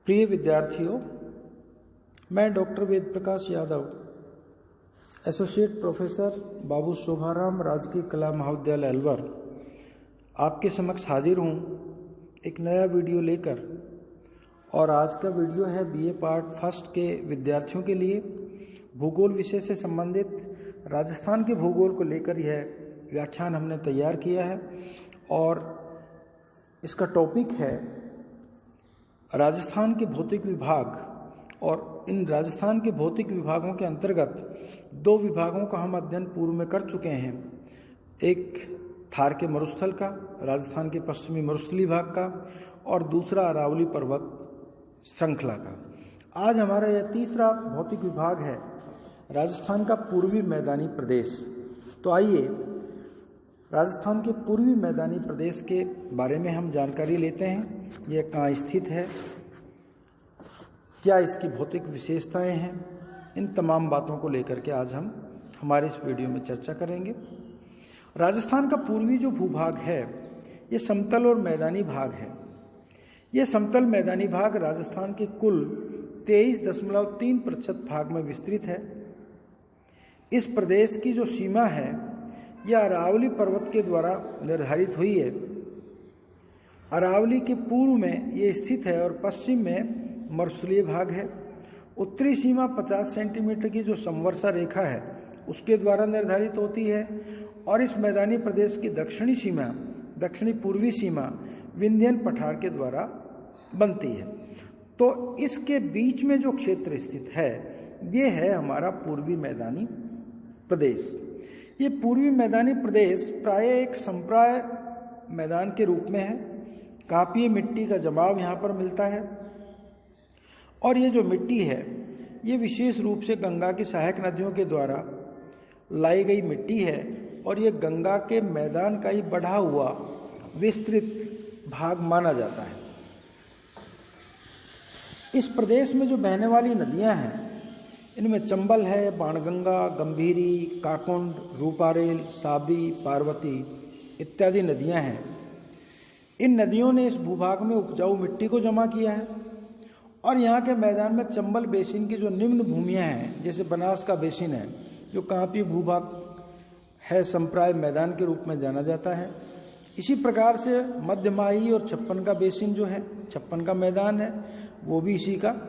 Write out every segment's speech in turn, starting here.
प्रिय विद्यार्थियों, मैं doctor Ved Prakash Yadav, associate professor बाबू शोभाराम राजकीय कला महाविद्यालय अलवर, आपके समक्ष हाजिर हूँ एक नया वीडियो लेकर। और आज का वीडियो है बीए पार्ट फर्स्ट के विद्यार्थियों के लिए भूगोल विषय से संबंधित राजस्थान के भूगोल को लेकर यह व्याख्यान हमने तैयार किया है। और इसका टॉपिक है राजस्थान के भौतिक विभाग। और इन राजस्थान के भौतिक विभागों के अंतर्गत दो विभागों का हम अध्ययन पूर्व में कर चुके हैं। एक थार के मरुस्थल का, राजस्थान के पश्चिमी मरुस्थलीय भाग का, और दूसरा अरावली पर्वत श्रृंखला का। आज हमारा यह तीसरा भौतिक विभाग है राजस्थान का पूर्वी मैदानी प्रदेश। तो आइए राजस्थान के पूर्वी मैदानी प्रदेश के बारे में हम जानकारी लेते हैं। यह कहाँ स्थित है, क्या इसकी भौतिक विशेषताएं हैं, इन तमाम बातों को लेकर के आज हम हमारे इस वीडियो में चर्चा करेंगे। राजस्थान का पूर्वी जो भूभाग है ये समतल और मैदानी भाग है। ये समतल मैदानी भाग राजस्थान के कुल 23.3% भाग में विस्तृत है। इस प्रदेश की जो सीमा है यह अरावली पर्वत के द्वारा निर्धारित हुई है। अरावली के पूर्व में ये स्थित है और पश्चिम में मरुस्थलीय भाग है। उत्तरी सीमा 50 सेंटीमीटर की जो समवर्षा रेखा है उसके द्वारा निर्धारित होती है। और इस मैदानी प्रदेश की दक्षिणी सीमा, दक्षिणी पूर्वी सीमा विंध्यन पठार के द्वारा बनती है। तो इसके बीच में जो क्षेत्र स्थित है ये है हमारा पूर्वी मैदानी प्रदेश। ये पूर्वी मैदानी प्रदेश प्रायः एक संप्राय मैदान के रूप में है। कापीय मिट्टी का जमाव यहाँ पर मिलता है। और ये जो मिट्टी है ये विशेष रूप से गंगा की सहायक नदियों के द्वारा लाई गई मिट्टी है। और ये गंगा के मैदान का ही बढ़ा हुआ विस्तृत भाग माना जाता है। इस प्रदेश में जो बहने वाली नदियाँ हैं इनमें चंबल है, बाणगंगा, गंभीरी, काकुंड, रूपारेल, साबी, पार्वती इत्यादि नदियां हैं। इन नदियों ने इस भूभाग में उपजाऊ मिट्टी को जमा किया है। और यहाँ के मैदान में चंबल बेसिन की जो निम्न भूमियाँ हैं, जैसे बनास का बेसिन है जो कांपी भूभाग है, संप्राय मैदान के रूप में जाना जाता है। इसी प्रकार से मध्यमाही और छप्पन का बेसिन जो है, छप्पन का मैदान है, वो भी इसी का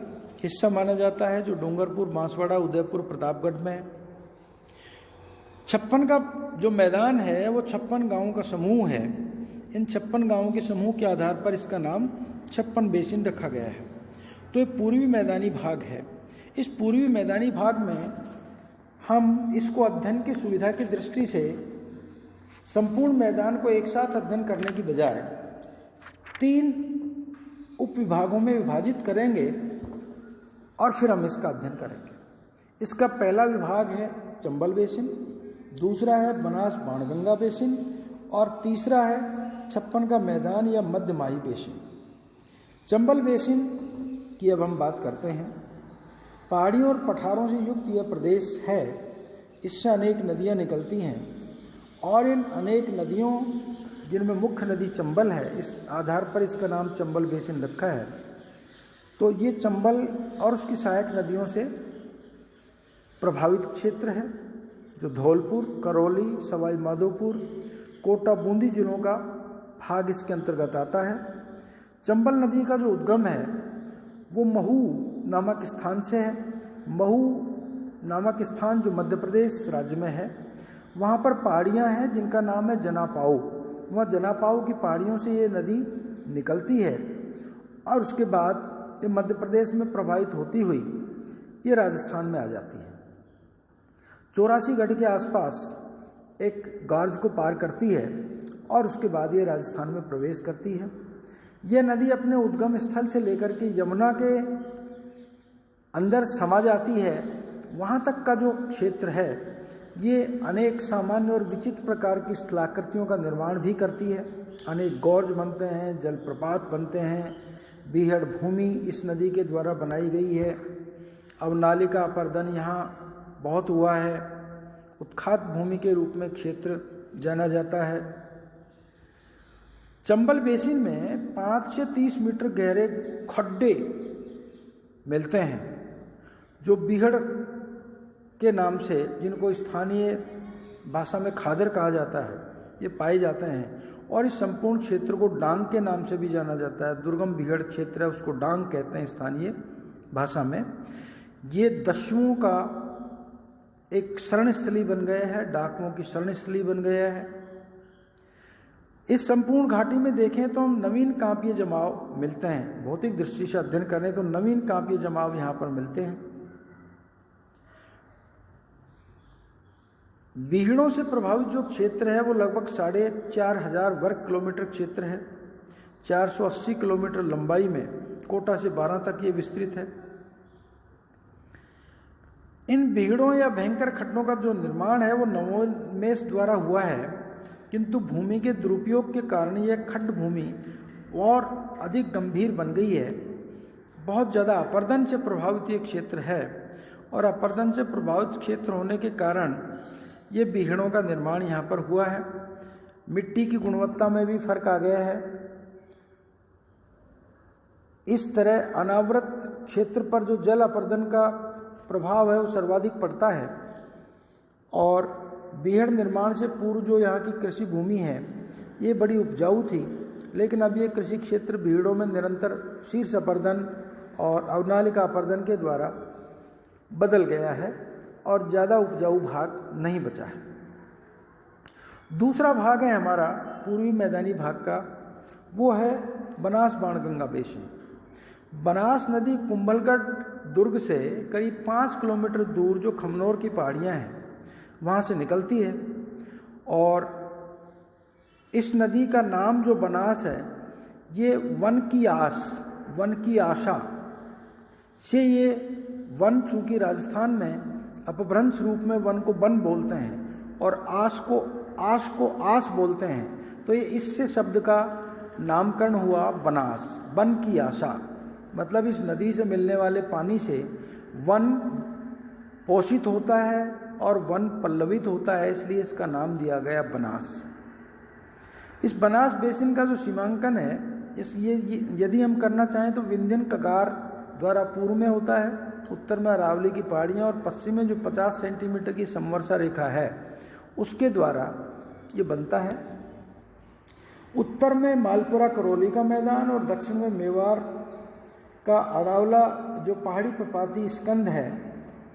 हिस्सा माना जाता है, जो डूंगरपुर, बांसवाड़ा, उदयपुर, प्रतापगढ़ में है। छप्पन का जो मैदान है वो 56 गांवों का समूह है। इन 56 गांवों के समूह के आधार पर इसका नाम छप्पन बेसिन रखा गया है। तो ये पूर्वी मैदानी भाग है। इस पूर्वी मैदानी भाग में हम इसको अध्ययन की सुविधा की दृष्टि से संपूर्ण मैदान को एक साथ अध्ययन करने की बजाय 3 उप विभागों में विभाजित करेंगे और फिर हम इसका अध्ययन करेंगे। इसका पहला विभाग है चंबल बेसिन, दूसरा है बनास बाणगंगा बेसिन, और तीसरा है छप्पन का मैदान या मध्यमाही बेसिन। चंबल बेसिन की अब हम बात करते हैं। पहाड़ियों और पठारों से युक्त यह प्रदेश है। इससे अनेक नदियां निकलती हैं और इन अनेक नदियों, जिनमें मुख्य नदी चंबल है, इस आधार पर इसका नाम चंबल बेसिन रखा है। तो ये चंबल और उसकी सहायक नदियों से प्रभावित क्षेत्र है, जो धौलपुर, करौली, सवाई माधोपुर, कोटा, बूंदी जिलों का भाग इसके अंतर्गत आता है। चंबल नदी का जो उद्गम है वो महू नामक स्थान से है। महू नामक स्थान जो मध्य प्रदेश राज्य में है, वहाँ पर पहाड़ियाँ हैं जिनका नाम है जनापाऊ। वहाँ जनापाऊ की पहाड़ियों से ये नदी निकलती है और उसके बाद ये मध्य प्रदेश में प्रवाहित होती हुई ये राजस्थान में आ जाती है। 84 के आसपास एक गार्ज को पार करती है और उसके बाद ये राजस्थान में प्रवेश करती है। यह नदी अपने उद्गम स्थल से लेकर के यमुना के अंदर समा जाती है। वहाँ तक का जो क्षेत्र है ये अनेक सामान्य और विचित्र प्रकार की स्थलाकृतियों का निर्माण भी करती है। अनेक गौर्ज बनते हैं, जलप्रपात बनते हैं। बीहड़ भूमि इस नदी के द्वारा बनाई गई है। अवनालिका अपर्दन यहाँ बहुत हुआ है। उत्खात भूमि के रूप में क्षेत्र जाना जाता है। चंबल बेसिन में 5 से 30 मीटर गहरे खड्डे मिलते हैं, जो बीहड़ के नाम से, जिनको स्थानीय भाषा में खादर कहा जाता है, ये पाए जाते हैं। और इस संपूर्ण क्षेत्र को डांग के नाम से भी जाना जाता है। दुर्गम बीहड़ क्षेत्र है, उसको डांग कहते हैं स्थानीय भाषा में। ये दस्युओं का एक शरणस्थली बन गया है, डाकुओं की शरणस्थली बन गया है। इस संपूर्ण घाटी में देखें तो हम नवीन कांपीय जमाव मिलते हैं। भौतिक दृष्टि से अध्ययन करें तो नवीन कांपीय जमाव यहाँ पर मिलते हैं। बीहड़ों से प्रभावित जो क्षेत्र है वो लगभग 4,500 वर्ग किलोमीटर क्षेत्र है। 480 किलोमीटर लंबाई में कोटा से 12 तक ये विस्तृत है। इन बीहड़ों या भयंकर खड्डों का जो निर्माण है वो नवोन्मेष द्वारा हुआ है, किंतु भूमि के दुरुपयोग के कारण यह खड्ड भूमि और अधिक गंभीर बन गई है। बहुत ज़्यादा अपरदन से प्रभावित ये क्षेत्र है, और अपरदन से प्रभावित क्षेत्र होने के कारण ये बीहड़ों का निर्माण यहाँ पर हुआ है। मिट्टी की गुणवत्ता में भी फर्क आ गया है। इस तरह अनावृत क्षेत्र पर जो जल अपरदन का प्रभाव है वो सर्वाधिक पड़ता है। और बीहड़ निर्माण से पूर्व जो यहाँ की कृषि भूमि है ये बड़ी उपजाऊ थी, लेकिन अब ये कृषि क्षेत्र बीहड़ों में निरंतर शीर्ष अपरदन और अवनालिका अपरदन के द्वारा बदल गया है और ज़्यादा उपजाऊ भाग नहीं बचा है। दूसरा भाग है हमारा पूर्वी मैदानी भाग का, वो है बनास बाणगंगा बेसिन। बनास नदी कुंभलगढ़ दुर्ग से करीब 5 किलोमीटर दूर जो खमनोर की पहाड़ियाँ हैं वहाँ से निकलती है। और इस नदी का नाम जो बनास है ये वन की आस, वन की आशा से, ये वन चूँकि राजस्थान में अपभ्रंश रूप में वन को वन बोलते हैं और आस को आस बोलते हैं, तो ये इससे शब्द का नामकरण हुआ बनास, वन की आशा। मतलब इस नदी से मिलने वाले पानी से वन पोषित होता है और वन पल्लवित होता है, इसलिए इसका नाम दिया गया बनास। इस बनास बेसिन का जो सीमांकन है, ये यदि हम करना चाहें तो विंध्यन कगार द्वारा पूर्व में होता है, उत्तर में अरावली की पहाड़ियाँ और पश्चिम में जो 50 सेंटीमीटर की समवर्षा रेखा है उसके द्वारा ये बनता है। उत्तर में मालपुरा करौली का मैदान और दक्षिण में मेवाड़ का अरावला जो पहाड़ी प्रपाती स्कंद है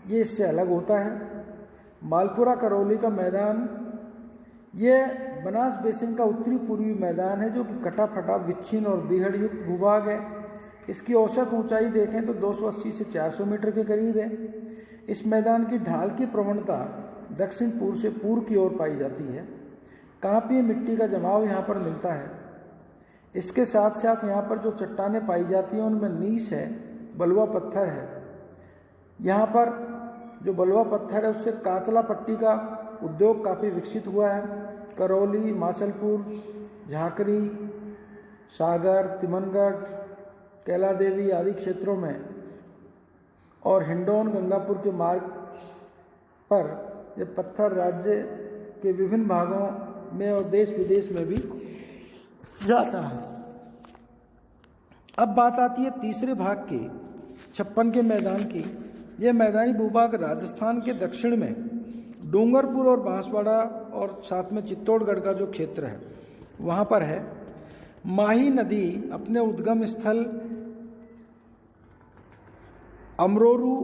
ये इससे अलग होता है। मालपुरा करौली का मैदान ये बनास बेसिन का उत्तरी पूर्वी मैदान है जो कि कटा फटा विच्छिन्न और बीहड़ युक्त भूभाग है। इसकी औसत ऊंचाई देखें तो 280 से 400 मीटर के करीब है। इस मैदान की ढाल की प्रवणता दक्षिण पूर्व से पूर्व की ओर पाई जाती है। कांपीय मिट्टी का जमाव यहाँ पर मिलता है। इसके साथ साथ यहाँ पर जो चट्टानें पाई जाती हैं उनमें नीस है, बलुआ पत्थर है। यहाँ पर जो बलुआ पत्थर है उससे कातला पट्टी का उद्योग काफ़ी विकसित हुआ है। करौली, माचलपुर, झाकरी, सागर, तिमनगढ़, कैला देवी आदि क्षेत्रों में और हिंडौन गंगापुर के मार्ग पर ये पत्थर राज्य के विभिन्न भागों में और देश विदेश में भी जाता है। अब बात आती है तीसरे भाग की, 56 के मैदान की। यह मैदानी भूभाग राजस्थान के दक्षिण में डूंगरपुर और बांसवाड़ा और साथ में चित्तौड़गढ़ का जो क्षेत्र है वहाँ पर है। माही नदी अपने उद्गम स्थल अमरोरू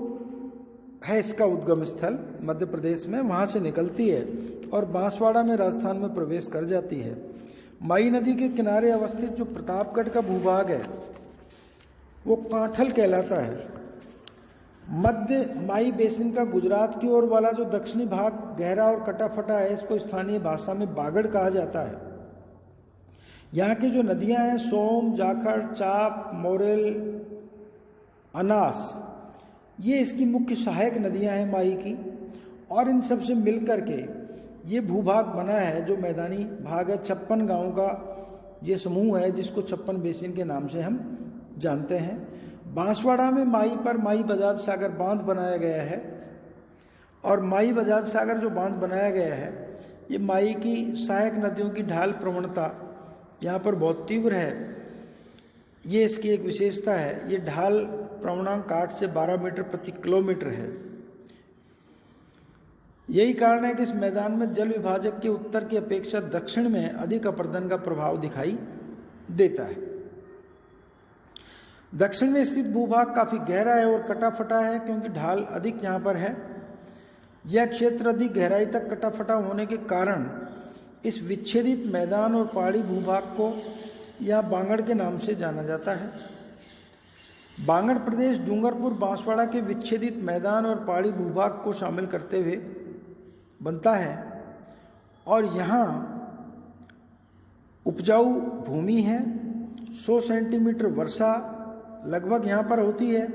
है, इसका उद्गम स्थल मध्य प्रदेश में, वहाँ से निकलती है और बांसवाड़ा में राजस्थान में प्रवेश कर जाती है। माही नदी के किनारे अवस्थित जो प्रतापगढ़ का भूभाग है वो कांठल कहलाता है। मध्य माही बेसिन का गुजरात की ओर वाला जो दक्षिणी भाग गहरा और कटा फटा है इसको स्थानीय भाषा में बागड़ कहा जाता है। यहाँ की जो नदियाँ हैं सोम, जाखड़, चाप, मोरेल, अनास, ये इसकी मुख्य सहायक नदियाँ हैं माही की। और इन सब से मिल कर के ये भूभाग बना है जो मैदानी भाग है। 56 गाँव का ये समूह है जिसको 56 बेसिन के नाम से हम जानते हैं। बांसवाड़ा में माही पर माही बजाज सागर बांध बनाया गया है और माही बजाज सागर जो बांध बनाया गया है ये माही की सहायक नदियों की ढाल प्रवणता यहाँ पर बहुत तीव्र है। ये इसकी एक विशेषता है। ये ढाल प्रमाणांक 8 से 12 मीटर प्रति किलोमीटर है। यही कारण है कि इस मैदान में जल विभाजक के उत्तर की अपेक्षा दक्षिण में अधिक अपरदन का प्रभाव दिखाई देता है। दक्षिण में स्थित भूभाग काफी गहरा है और कटा-फटा है, क्योंकि ढाल अधिक यहाँ पर है। यह क्षेत्र अधिक गहराई तक कटा-फटा होने के कारण इस विच्छेदित मैदान और पहाड़ी भूभाग को यहाँ बांगड़ के नाम से जाना जाता है। बांगड़ प्रदेश डूंगरपुर बांसवाड़ा के विच्छेदित मैदान और पहाड़ी भूभाग को शामिल करते हुए बनता है और यहाँ उपजाऊ भूमि है। 100 सेंटीमीटर वर्षा लगभग यहाँ पर होती है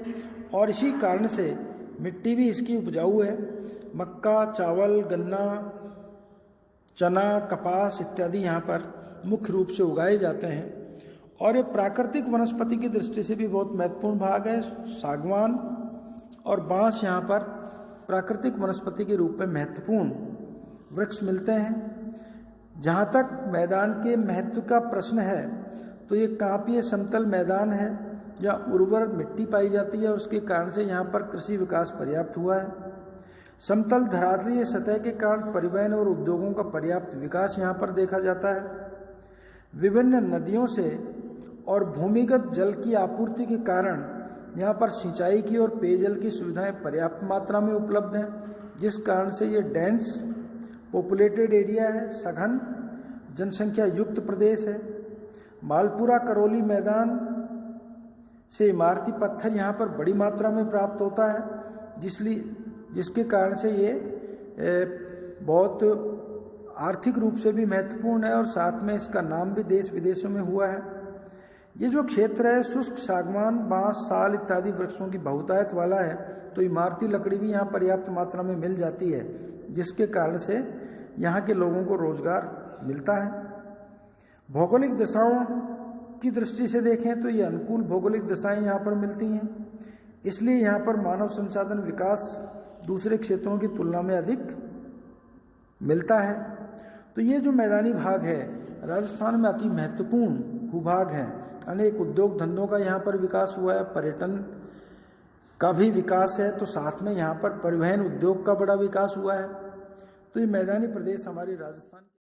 और इसी कारण से मिट्टी भी इसकी उपजाऊ है। मक्का, चावल, गन्ना, चना, कपास इत्यादि यहाँ पर मुख्य रूप से उगाए जाते हैं और ये प्राकृतिक वनस्पति की दृष्टि से भी बहुत महत्वपूर्ण भाग है। सागवान और बांस यहाँ पर प्राकृतिक वनस्पति के रूप में महत्वपूर्ण वृक्ष मिलते हैं। जहाँ तक मैदान के महत्व का प्रश्न है तो ये कांपीय समतल मैदान है जहाँ उर्वर मिट्टी पाई जाती है और उसके कारण से यहाँ पर कृषि विकास पर्याप्त हुआ है। समतल धरातलीय सतह के कारण परिवहन और उद्योगों का पर्याप्त विकास यहाँ पर देखा जाता है। विभिन्न नदियों से और भूमिगत जल की आपूर्ति के कारण यहाँ पर सिंचाई की और पेयजल की सुविधाएं पर्याप्त मात्रा में उपलब्ध हैं, जिस कारण से ये डेंस पॉपुलेटेड एरिया है, सघन जनसंख्या युक्त प्रदेश है। मालपुरा करौली मैदान से इमारती पत्थर यहाँ पर बड़ी मात्रा में प्राप्त होता है, जिसके कारण से ये बहुत आर्थिक रूप से भी महत्वपूर्ण है और साथ में इसका नाम भी देश विदेशों में हुआ है। ये जो क्षेत्र है शुष्क सागवान, बांस, साल इत्यादि वृक्षों की बहुतायत वाला है, तो इमारती लकड़ी भी यहाँ पर्याप्त मात्रा में मिल जाती है, जिसके कारण से यहाँ के लोगों को रोजगार मिलता है। भौगोलिक दशाओं की दृष्टि से देखें तो ये अनुकूल भौगोलिक दशाएं यहाँ पर मिलती हैं, इसलिए यहाँ पर मानव संसाधन विकास दूसरे क्षेत्रों की तुलना में अधिक मिलता है। तो ये जो मैदानी भाग है राजस्थान में अति महत्वपूर्ण भूभाग है। अनेक उद्योग धंधों का यहाँ पर विकास हुआ है, पर्यटन का भी विकास है, तो साथ में यहाँ पर परिवहन उद्योग का बड़ा विकास हुआ है। तो ये मैदानी प्रदेश हमारे राजस्थान